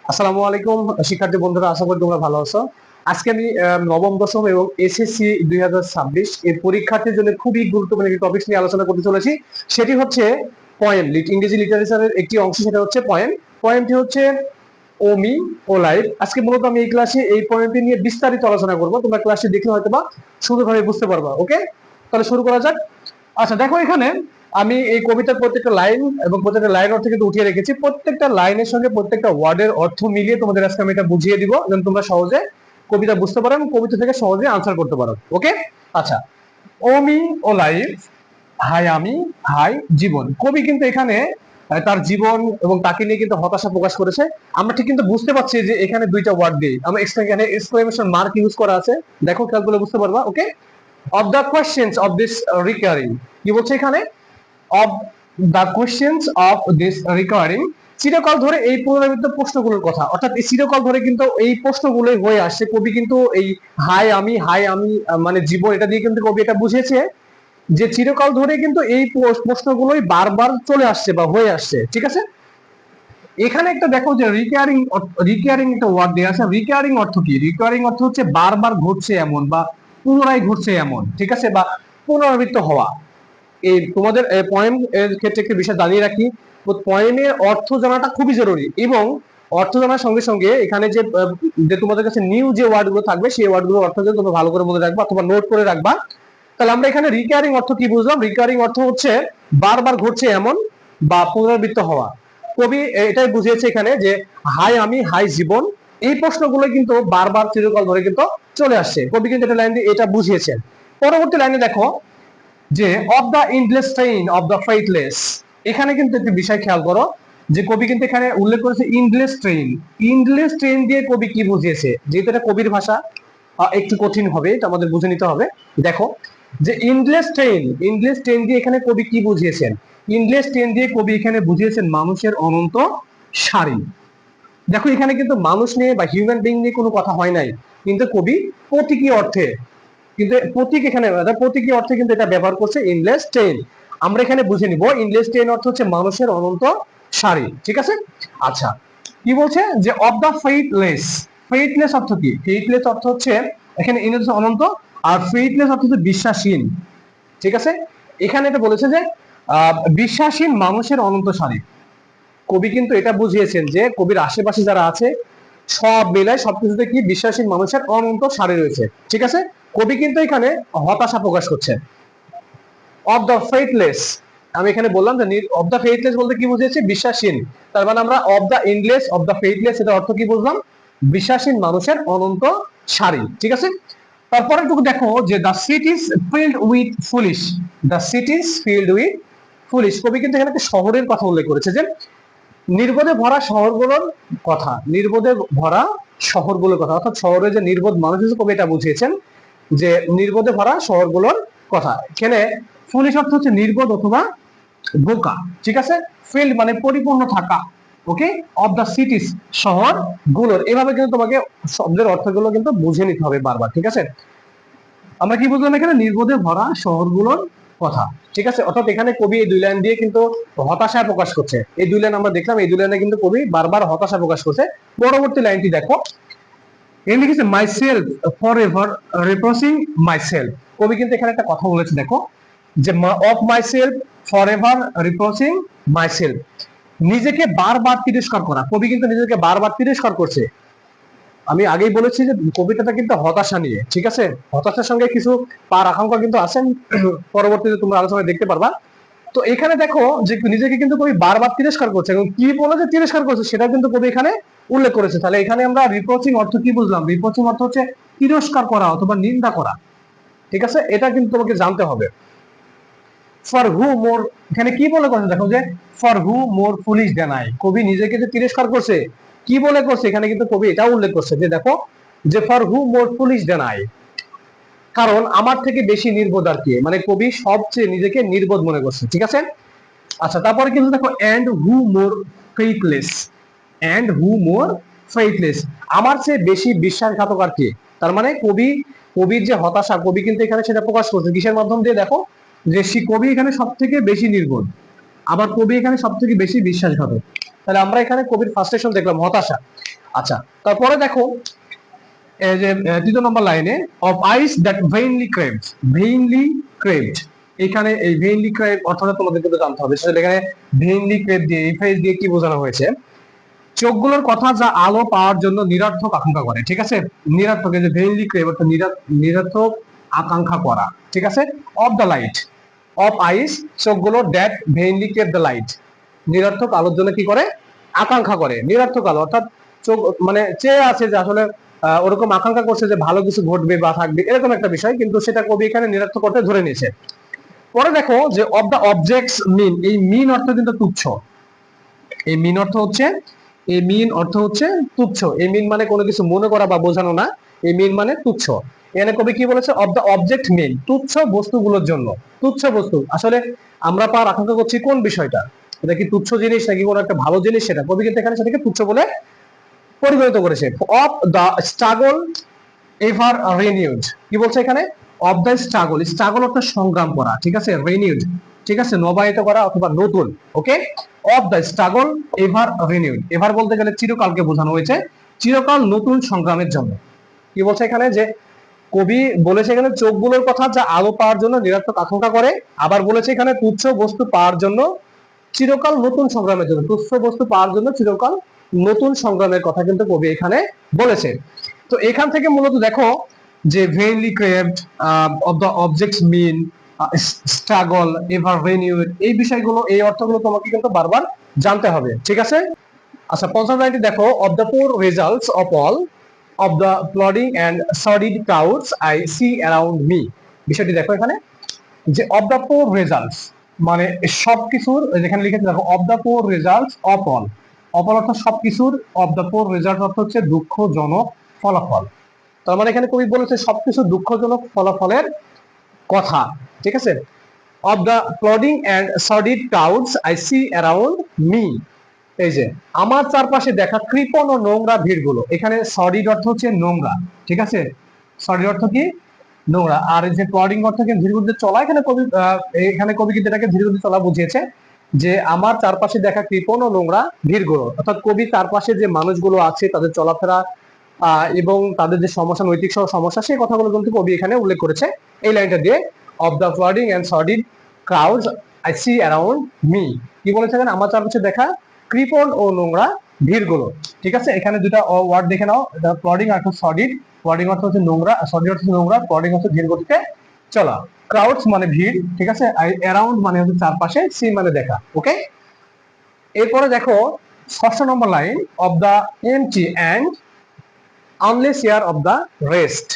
আসসালামু আলাইকুম শিক্ষার্থী বন্ধুরা, আশা করি তোমরা ভালো আছো। আজকে আমি নবম দশম এবং এসএসসি 2026 এর পরীক্ষার্থীর জন্য খুবই গুরুত্বপূর্ণ একটি টপিক নিয়ে আলোচনা করতে চলেছি। সেটি হচ্ছে পয়েম। ইংরেজি লিটারেচারের একটি অংশ, সেটা হচ্ছে পয়েম। পয়েমটি হচ্ছে ওমি ও লাইফ। আজকে মূলত আমি এই ক্লাসে এই পয়েমটি নিয়ে বিস্তারিত আলোচনা করব। তোমরা ক্লাসটি দেখলে হয়তো বা সুন্দরভাবে বুঝতে পারবা। ওকে, তাহলে শুরু করা যাক। আচ্ছা দেখো, এখানে আমি এই কবিতার প্রত্যেকটা লাইন এবং প্রত্যেকটা লাইন অর্থ কিন্তু উঠিয়ে রেখেছি। প্রত্যেকটা লাইনের সঙ্গে প্রত্যেকটা ওয়ার্ডের অর্থ মিলিয়ে তোমাদের আজকে আমি এটা বুঝিয়ে দিব, যেন তোমরা সহজে কবিতা বুঝতে পারো এবং কবিতা থেকে সহজে আনসার করতে পারো। ওকে, আচ্ছা। ওমি ও লাইফ, হাই আমি, হাই জীবন। কবি কিন্তু এখানে তার জীবন এবং তাকে নিয়ে কিন্তু হতাশা প্রকাশ করেছে। আমরা ঠিক কিন্তু বুঝতে পারছি যে এখানে দুইটা ওয়ার্ড দিয়ে আমরা এখানে এক্সক্লেমেশন মার্ক ইউজ করা আছে। দেখো খেয়াল বুঝতে পারবা। ওকে, of the questions of this recurring, কি বলছে এখানে? of the questions of this recurring, চিরকাল ধরে এই পুনরাবৃত্ত প্রশ্নগুলোর কথা, অর্থাৎ এই চিরকাল ধরে কিন্তু এই প্রশ্নগুলোই হয়ে আসছে। কবি কিন্তু এই হাই আমি মানে জীবন, এটা দিয়ে কিন্তু কবি এটা বুঝেছে যে চিরকাল ধরে কিন্তু এই প্রশ্নগুলোই বারবার চলে আসছে বা হয়ে আসছে। ঠিক আছে, এখানে একটা দেখো যে রিকারিং, রিকারিং একটা ওয়ার্ড দেওয়া আছে। রিকারিং অর্থ কি? রিকারিং অর্থ হচ্ছে বারবার ঘটছে এমন বা পুনরায় ঘটছে এমন। ঠিক আছে, বা পুনরাবৃত্ত হওয়া। এই তোমাদের পয়েম এর ক্ষেত্রে একটা বিষয় জানিয়ে রাখি, পয়েমের অর্থ জানাটা খুবই জরুরি, এবং অর্থ জানার সঙ্গে সঙ্গে এখানে যে তোমাদের কাছে নিউ যে ওয়ার্ড গুলো থাকবে সেই ওয়ার্ড গুলোর অর্থ তোমরা ভালো করে মনে রাখবা অথবা নোট করে রাখবা। তাহলে আমরা এখানে রিকারিং অর্থ কি বুঝলাম? রিকারিং অর্থ হচ্ছে বারবার ঘটছে এমন বা পুনরাবৃত্ত হওয়া। কবি এটাই বুঝিয়েছে এখানে যে হাই আমি, হাই জীবন, এই প্রশ্নগুলো কিন্তু বারবার চিরকাল ধরে কিন্তু চলে আসছে। কবি কিন্তু এটা লাইন দিয়ে এটা বুঝিয়েছেন। পরবর্তী লাইনে দেখো যে of the endless train of the faithless. এখানে কিন্তু একটি বিষয় খেয়াল করো যে কবি কিন্তু এখানে উল্লেখ করেছে ইন্ডলেস ট্রেইন। ইন্ডলেস ট্রেইন দিয়ে কবি কি বুঝিয়েছে? যেহেতু এটা কবির ভাষা, একটু কঠিন হবে, এটা আমাদের বুঝে নিতে হবে। দেখো যে ইন্ডলেস ট্রেইন, ইন্ডলেস ট্রেইন দিয়ে এখানে কবি কি বুঝিয়েছেন? ইন্ডলেস ট্রেইন দিয়ে কবি এখানে বুঝিয়েছেন মানুষের অনন্ত সারি। দেখো এখানে কিন্তু মানুষ নিয়ে বা হিউম্যান বিং নিয়ে কোনো কথা হয় নাই, কিন্তু কবি প্রতীকী অর্থে, কিন্তু প্রতীক এখানে প্রতীকী অর্থে কিন্তু এটা ব্যবহার করছে ইনলেস ট্রেন। আমরা এখানে বুঝে নিব ইনলেস ট্রেন অর্থ হচ্ছে মানুষের অনন্ত সারি। ঠিক আছে, আচ্ছা। কি বলছে যে অফ দা ফেইথলেস। ফেইথলেস অর্থ কি? ফেইথলেস অর্থ হচ্ছে এখানে ইনলেস অনন্ত, আর ফেইথলেস অর্থ হচ্ছে বিশ্বাসহীন। ঠিক আছে, এখানে এটা বলেছে যে বিশ্বাসহীন মানুষের অনন্ত সারি। কবি কিন্তু এটা বুঝিয়েছেন যে কবির আশেপাশে যারা আছে সব মিলায় সবকিছুতে কি বিশ্বাসহীন মানুষের অনন্ত সারি রয়েছে। ঠিক আছে, কবি কিন্তু এখানে হতাশা প্রকাশ করছেন। অফ দ্য ফেইথলেস, আমি এখানে বললাম যে অফ দ্য ফেইথলেস বলতে কি বুঝিয়েছি? বিশ্বাসহীন। তার মানে আমরা of the endless of the faithless এটা অর্থ কি বুঝলাম? বিশ্বাসহীন মানুষের অনন্ত সারি। ঠিক আছে, তারপরে একটু দেখো যে the সিটিজ filled with foolish. The সিটিজ filled with foolish, কবি কিন্তু এখানে একটা শহরের কথা উল্লেখ করেছে, যে নির্বোধে ভরা শহরগুলোর কথা, নির্বোধে ভরা শহরগুলোর কথা, অর্থাৎ শহরে যে নির্বোধ মানুষ আছে, কবি এটা বুঝিয়েছেন যে নির্বোধে ভরা শহরগুলোর কথা। এখানে ফুলিশ অর্থ হচ্ছে নির্বোধ অথবা বোকা। ঠিক আছে, ফিল্ড মানে পরিপূর্ণ থাকা। ওকে, অফ দ্য সিটিজ শহর গুলোর, এভাবে কিন্তু তোমাকে শব্দের অর্থগুলো কিন্তু বুঝে নিতে হবে বারবার। ঠিক আছে, আমরা কি বুঝলাম এখানে? নির্বোধে ভরা শহরগুলোর কথা। ঠিক আছে, অর্থাৎ এখানে কবি এই দুই লাইন দিয়ে কিন্তু হতাশা প্রকাশ করছে। এই দুই লাইন আমরা দেখলাম, এই দুই লাইনে কিন্তু কবি বারবার হতাশা প্রকাশ করছে। পরবর্তী লাইনটি দেখো, এখানে লিখেছে myself forever reproaching myself. কবি কিন্তু এখানে একটা কথা বলেছে, দেখো যে of myself forever reproaching myself, নিজেকে বারবার তিরস্কার করা। কবি কিন্তু নিজেকে বারবার তিরস্কার করছে। আমি আগেই বলেছি যে কবিতাটা কিন্তু হতাশা নিয়ে। ঠিক আছে, হতাশার সঙ্গে কিছু পার আকাঙ্ক্ষা কিন্তু আছেন, পরবর্তীতে তোমরা আলোচনায় দেখতে পারবা। তো এখানে দেখো যে নিজেকে কিন্তু কবি বারবার তিরস্কার করছে, এবং কি বলে যে তিরস্কার করছে সেটা কিন্তু কবি এখানে উল্লেখ করেছে। তাহলে এখানে আমরা রিপ্রোচিং অর্থ কি বুঝলাম? রিপ্রোচিং অর্থ হচ্ছে তিরস্কার করা অথবা নিন্দা করা। ঠিক আছে, এটা কিন্তু তোমাকে জানতে হবে। ফর হু মোর, এখানে কি বলে করছে? দেখো যে for who more foolish than I, কবি নিজেকে যে তিরস্কার করছে কি বলে করছে, এখানে কিন্তু কবি এটা উল্লেখ করছে যে দেখো যে for who more foolish than I, কারণ আমার থেকে বেশি নির্বোধ আর কি, মানে কবি সবচেয়ে নিজেকে নির্বোধ মনে করছে। ঠিক আছে, আচ্ছা। তারপরে কিন্তু দেখো and who more faithless, and who more faithless, আমার চেয়ে বেশি বিশ্বাসঘাতক আর কি। তার মানে কবির যে হতাশা, কবি কিন্তু এখানে সেটা প্রকাশ করছে কিসের মাধ্যম দিয়ে? দেখো যে কবি এখানে সব থেকে বেশি নির্বোধ, আবার কবি এখানে সব থেকে বেশি বিশ্বাসঘাতক। তাহলে আমরা এখানে কবির ফার্স্টেশন দেখলাম হতাশা। আচ্ছা, তারপরে দেখো এই যে তৃতীয় নম্বর লাইনে, অফ আইস দ্যাট ভেইনলি ক্রেভড, ভেইনলি ক্রেভড, এখানে এই ভেইনলি ক্রেভ অর্থটা তোমাদের কিন্তু জানতে হবে। সেটা এখানে ভেইনলি ক্রেভ দিয়ে এফএস দিয়ে কি বোঝানো হয়েছে, চোখগুলোর কথা যা আলো পাওয়ার জন্য নিরর্থক আকাঙ্ক্ষা করে, ঠিক আছে, নিরর্থক, এই যে ভেইনলি ক্রেভ অর্থাৎ নিরর্থক আকাঙ্ক্ষা করা, ঠিক আছে। Of the light, of eyes চোখগুলো, that vainly crave the light, নিরর্থক আলোর জন্য কি করে, আকাঙ্ক্ষা করে, নিরর্থক আলো অর্থাৎ চোখ মানে চেয়ে আছে যে আসলে ওরকম আকাঙ্ক্ষা করছে যে ভালো কিছু ঘটবে বা থাকবে, এরকম একটা বিষয়, কিন্তু সেটা কবি এখানে নিরর্থক করতে ধরে নিয়েছে। পরে দেখো যে অফ দ্য অবজেক্টস মিন, এই মিন অর্থ কিন্তু তুচ্ছ, এই মিন অর্থ হচ্ছে, এই মিন অর্থ হচ্ছে তুচ্ছ, এই মিন মানে কোনো কিছু মনে করা বা বোঝানো না, এই মিন মানে তুচ্ছ। এখানে কবি কি বলেছে, অফ দ্য অবজেক্ট মিন, তুচ্ছ বস্তুগুলোর জন্য, তুচ্ছ বস্তু, আসলে আমরা পাওয়ার আকাঙ্ক্ষা করছি কোন বিষয়টা, এটা কি তুচ্ছ জিনিস নাকি কোনো একটা ভালো জিনিস, সেটা কবি কিন্তু এখানে সেটাকে তুচ্ছ বলে পরিগণিত করেছে। Of the struggle ever renewed, কি বলছে এখানে, অফ দ্য স্ট্রাগল, স্ট্রাগল অর্থাৎ সংগ্রাম করা, ঠিক আছে, রিনিউড, ঠিক আছে, নবায়িত করা অথবা নতুন, okay. Of the struggle ever renewed, ever বলতে গেলে চিরকালকে বোঝানো হয়েছে, চিরকাল নতুন সংগ্রামের জন্য। কি বলছে এখানে, যে কবি বলেছে এখানে চোখগুলোর কথা যা আলো পাওয়ার জন্য নিরর্থক আকাঙ্ক্ষা করে, আবার বলেছে এখানে তুচ্ছ বস্তু পাওয়ার জন্য চিরকাল নতুন সংগ্রামের জন্য, তুচ্ছ বস্তু পাওয়ার জন্য চিরকাল নতুন সংগ্রামের কথা কিন্তু কবি এখানে বলেছে। তো এখান থেকে মূলত দেখো যে vainly craved, of the objects mean, struggle ever renewed, এই বিষয়গুলো, এই অর্থগুলো তোমাকে কিন্তু বারবার জানতে হবে, ঠিক আছে। আচ্ছা, পঞ্চম লাইনটি দেখো, of the poor results of all of the plodding and sordid crowds I see around me, বিষয়টি দেখো এখানে, যে অফ দ্য পোর রেজাল্টস মানে সবকিছুর, যেখানে লিখেছে দেখো of the poor results of all, of all অর্থাৎ সবকিছুর, অফ দ্য পোর রেজাল্ট অর্থ হচ্ছে দুঃখজনক ফলাফল, তার মানে এখানে কবি বলেছে সবকিছু দুঃখজনক ফলাফলের কথা, ঠিক আছে। Of the plodding and sordid crowds I see around me, এই যে আমার চারপাশে দেখা কৃপণ ও নোংরা ভিড়গুলো, এখানে সর্ডিড অর্থ হচ্ছে নোংরা, ঠিক আছে, সর্ডিড অর্থ কি, নোংরা, আর এই যে প্লডিং অর্থ কি ধীরগতিতে চলা, এখানে কবি কিন্তু এটাকে ধীরগতিতে চলা বুঝিয়েছে, যে আমার চারপাশে দেখা কৃপণ ও নোংরা ভিড়গুলো, অর্থাৎ কবি চারপাশে যে মানুষগুলো আছে তাদের চলাফেরা এবং তাদের যে সমস্যা, নৈতিক সমস্যা, সেই কথাগুলো কিন্তু কবি এখানে উল্লেখ করেছে এই লাইনটা দিয়ে, of the flooding and sordid crowds I see around me, কি বলেছে এখানে, আমার চারপাশে দেখা কৃপণ ও নোংরা ভিড়গুলো, ঠিক আছে। এখানে দুটা ওয়ার্ড দেখে নাও, ফ্লাডিং আর সর্ডিড, ফ্লাডিং অর্থ হচ্ছে নোংরা, সর্ডিড অর্থ হচ্ছে নোংরা, ফ্লাডিং হচ্ছে ধীর গতিতে চলা, ক্রাউডস মানে ভিড়, ঠিক আছে, অ্যারাউন্ড মানে হচ্ছে চারপাশে, সি মানে দেখা, ওকে। এরপরে দেখো ষষ্ঠ number line, of the empty and useless year of the rest,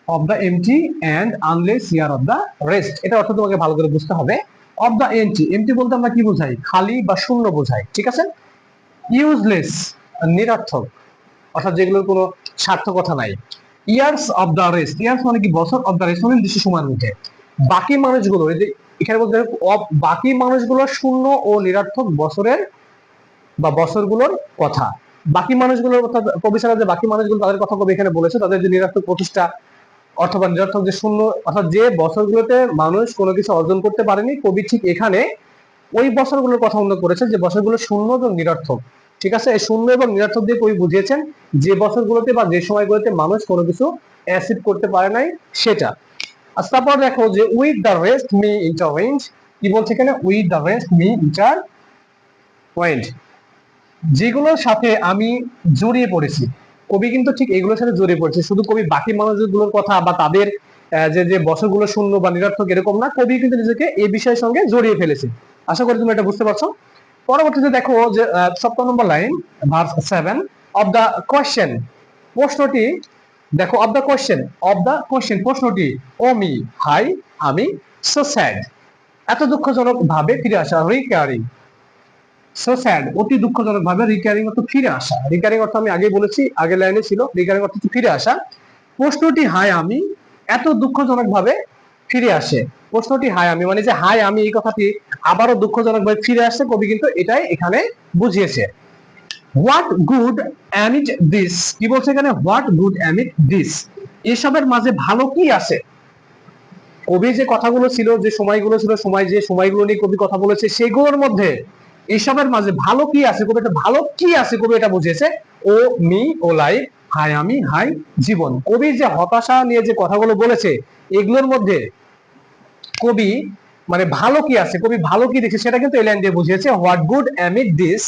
of the empty and useless year of the rest, এটা অর্থ তোমাকে ভালো করে বুঝতে হবে। অফ দ্য এমটি, এমটি বলতে আমরা কি বোঝাই, খালি বা শূন্য বোঝাই, ঠিক আছে। ইউজলেস নিরর্থক, অর্থাৎ যেগুলোর কোনো সার্থকতা নাই। Years of the rest, years মানে কি বছর, অফ দ্য রেস্ট মানে নির্দিষ্ট সময়ের মধ্যে, বাকি মানুষগুলো, এই যে এখানে বলতে বাকি মানুষগুলো শূন্য ও নিরর্থক বছরের বা বছরগুলোর কথা, বাকি মানুষগুলোর অর্থাৎ কবি ছাড়া যে বাকি মানুষগুলো তাদের কথা কবি এখানে বলেছে, তাদের যে নিরর্থক প্রতিষ্ঠা অথবা নিরর্থক যে শূন্য, অর্থাৎ যে বছরগুলোতে মানুষ কোনো কিছু অর্জন করতে পারেনি, কবি ঠিক এখানে ওই বছরগুলোর কথা উল্লেখ করেছে যে বছরগুলো শূন্য এবং নিরর্থক, ঠিক আছে। এই শূন্য এবং নিরর্থক দিয়ে কবি বুঝিয়েছেন যে বছরগুলোতে বা যে সময়গুলোতে মানুষ কোনো কিছু অ্যাচিভ করতে পারে নাই সেটা। আর তারপর দেখো যে উইথ দ্য রেস্ট মি ইন্টারভেন্ট, কি বলছে এখানে, উইথ দ্য রেস্ট মি ইন্টারভেন্ট, যেগুলোর সাথে আমি জড়িয়ে পড়েছি, কবি কিন্তু ঠিক এগুলোর সাথে জড়িয়ে পড়েছে, শুধু কবি বাকি মানুষগুলোর কথা বা তাদের যে যে বছরগুলো শূন্য বা নিরর্থক এরকম না, কবি কিন্তু নিজেকে এই বিষয়ের সঙ্গে জড়িয়ে ফেলেছে। আশা করি তুমি এটা বুঝতে পারছো। পরবর্তীতে দেখো যে 7 number line, verse 7, of the question, প্রশ্নটি দেখো, of the question, of the question প্রশ্নটি, ও মি হাই আমি, সো স্যাড এত দুঃখজনক ভাবে ফিরে আসা, রিকারিং, সো স্যাড অতি দুঃখজনক ভাবে, রিকারিং অর্থ ফিরে আসা, রিকারিং অর্থ আমি আগে বলেছি, আগের লাইনে ছিল, রিকারিং অর্থ ফিরে আসা, প্রশ্নটি হাই আমি এত দুঃখজনক ভাবে ফিরে আসে, প্রশ্নটি হাই আমি মানে যে হাই আমি এই কথাটি আবারও দুঃখজনক ভাবে ফিরে আসছে, কবি কিন্তু এটাই এখানে বুঝিয়েছে। হোয়াট গুড অ্যামিড দিস, কি বলছে এখানে, হোয়াট গুড অ্যামিড দিস, এসবের মাঝে ভালো কি আছে, কবি যে কথাগুলো ছিল, যে সময়গুলো ছিল, যে সময়গুলো নিয়ে কবি কথা বলেছে, সেগুলোর মধ্যে এইসবের মাঝে ভালো কি আছে, কবি এটা ভালো কি আছে কবি এটা বুঝিয়েছে। ও মি ও লাইফ, হাই আমি, হাই জীবন। কবি যে হতাশা নিয়ে যে কথাগুলো বলেছে এগুলোর মধ্যে কবি মানে ভালো কি আছে, কবি ভালো কি দেখছে সেটা কিন্তু এই লাইন দিয়ে বুঝিয়েছে। What good amid this,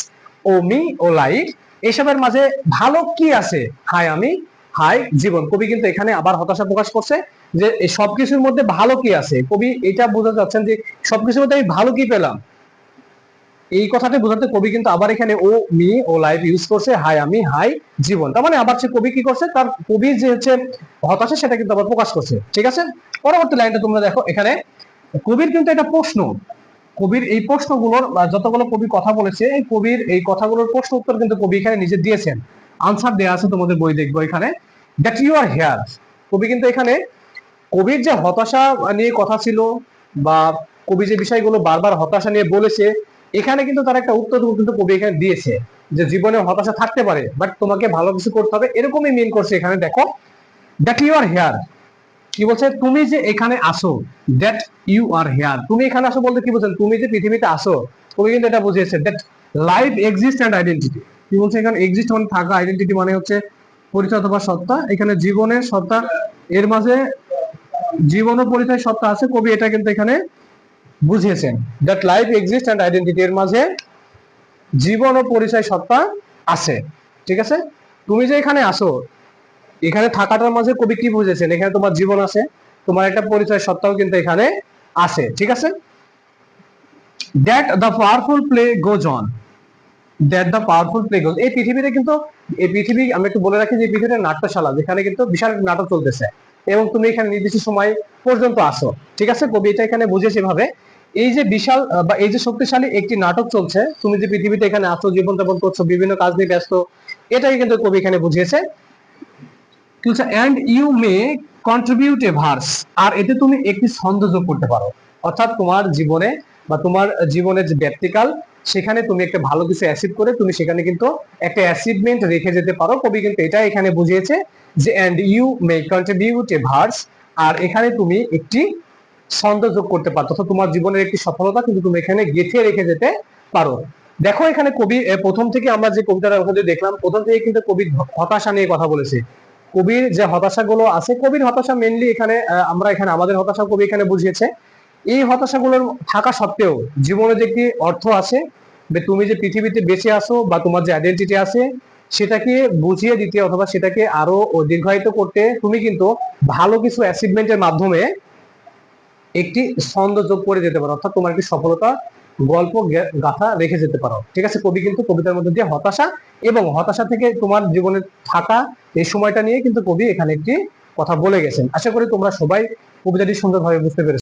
o me o life, এসবের মাঝে ভালো কি আছে, হাই আমি, হাই জীবন। কবি কিন্তু এখানে আবার হতাশা প্রকাশ করছে যে এই সবকিছুর মধ্যে ভালো কি আছে। কবি এটা বোঝাতে চাচ্ছেন যে সবকিছুর মধ্যে আমি ভালো কি পেলাম, এই কথাটা বোঝাতে কবি কিন্তু আবার এখানে ও মি ও লাইফ ইউজ করছে, হাই আমি, হাই জীবন। তার মানে আবার সে কবি কি করছে, তার কবির যে হচ্ছে হতাশা সেটা কিন্তু আবার প্রকাশ করছে। ঠিক আছে, পরবর্তী লাইনটা তোমরা দেখো। এখানে কবির কিন্তু এটা প্রশ্ন, কবির এই প্রশ্নগুলোর যতগুলো কবি কথা বলেছে এই কবির এই কথাগুলোর প্রশ্ন উত্তর কিন্তু কবি এখানে নিজে দিয়েছেন, আনসার দেওয়া আছে তোমাদের বই দেখবো এখানে। দ্যাট ইউ আর হেয়ার, কবি কিন্তু এখানে কবির যে হতাশা নিয়ে কথা ছিল বা কবি যে বিষয়গুলো বারবার হতাশা নিয়ে বলেছে এখানে কিন্তু তার একটা উত্তর কিন্তু কবি এখানে দিয়েছে যে জীবনে হতাশা থাকতে পারে বাট তোমাকে ভালো কিছু করতে হবে, এরকমই মিন করছে এখানে। দেখো দ্যাট ইউ আর হেয়ার কি বলছে, তুমি যে এখানে আসো, দ্যাট ইউ আর হেয়ার, তুমি এখানে আসো বলতে কি বলছেন, তুমি যে পৃথিবীতে আসো। কবি কিন্তু এটা বুঝিয়েছে that life exist and identity, কি বলছে এখানে, এক্সিস্ট মানে থাকা, আইডেন্টিটি মানে হচ্ছে পরিচয় অথবা সত্তা। এখানে জীবনের সত্তা, এর মাঝে জীবন ও পরিচয় সত্তা আছে, কবি এটা কিন্তু এখানে বুঝিয়েছেন। That life exist and identity, এর মাঝে জীবন ও পরিচয় সত্তা আছে। ঠিক আছে, তুমি যে এখানে আসো, এখানে থাকাটার মাঝে কবি কি বুঝেছেন, এখানে তোমার জীবন আছে, তোমার একটা পরিচয় সত্তাও কিন্তু এখানে আছে। ঠিক আছে, that the powerful play goes on, that the powerful play goes, এই পৃথিবীতে কিন্তু, এই পৃথিবী আমি একটু বলে রাখি যে এই পৃথিবীটা নাট্যশালা, যেখানে কিন্তু বিশাল নাটক চলতেছে এবং তুমি এখানে নির্দিষ্ট সময় পর্যন্ত আসো। ঠিক আছে, কবি এটা এখানে বুঝেছে ভাবে এই যে বিশাল বা এই যে শক্তিশালী একটি নাটক চলছে, তুমি যে পৃথিবীতে এখানে আসো, জীবনযাপন করছো, বিভিন্ন কাজ নিয়ে ব্যস্ত, এটাই কিন্তু কবি এখানে বুঝিয়েছে। And you may contribute a verse, আর এতে তুমি একটি ছন্দ যোগ করতে পারো, অর্থাৎ তোমার জীবনে বা তোমার জীবনের যে ব্যক্তিকাল সেখানে তুমি একটা ভালো কিছু অ্যাচিভ করে তুমি সেখানে কিন্তু একটা অ্যাচিভমেন্ট রেখে যেতে পারো। কবি কিন্তু এটা এখানে বুঝিয়েছে যে and you may contribute a verse, আর এখানে তুমি একটি ছন্দ যোগ করতে পারো, অর্থাৎ তোমার জীবনের একটি সফলতা কিন্তু তুমি এখানে গেঁথে রেখে যেতে পারো। দেখো এখানে কবি প্রথম থেকে আমরা যে কবিতাটা দেখলাম, প্রথম থেকে কিন্তু কবি হতাশা নিয়ে কথা বলেছে। কবির যে হতাশাগুলো আছে, কবির হতাশা মেনলি এখানে আমরা এখানে আমাদের হতাশা কবি এখানে বুঝিয়েছে। এই হতাশাগুলোর থাকা সত্ত্বেও জীবনে যে একটি অর্থ আছে, তুমি যে পৃথিবীতে বেঁচে আসো বা তোমার যে আইডেন্টিটি আছে সেটাকে বুঝিয়ে দিতে অথবা সেটাকে আরো দীর্ঘায়িত করতে তুমি কিন্তু ভালো কিছু অ্যাচিভমেন্টের মাধ্যমে একটি ছন্দ যোগ করে যেতে পারো, অর্থাৎ তোমার একটি সফলতা গল্প গাথা রেখে যেতে পারো। ঠিক আছে, কবি কিন্তু কবিতার মধ্যে দিয়ে হতাশা এবং হতাশা থেকে তোমার জীবনে থাকা এই সময়টা নিয়ে কিন্তু কবি এখানে একটি কথা বলে গেছেন। আশা করি তোমরা সবাই কবিতাটি সুন্দরভাবে বুঝতে পেরেছো।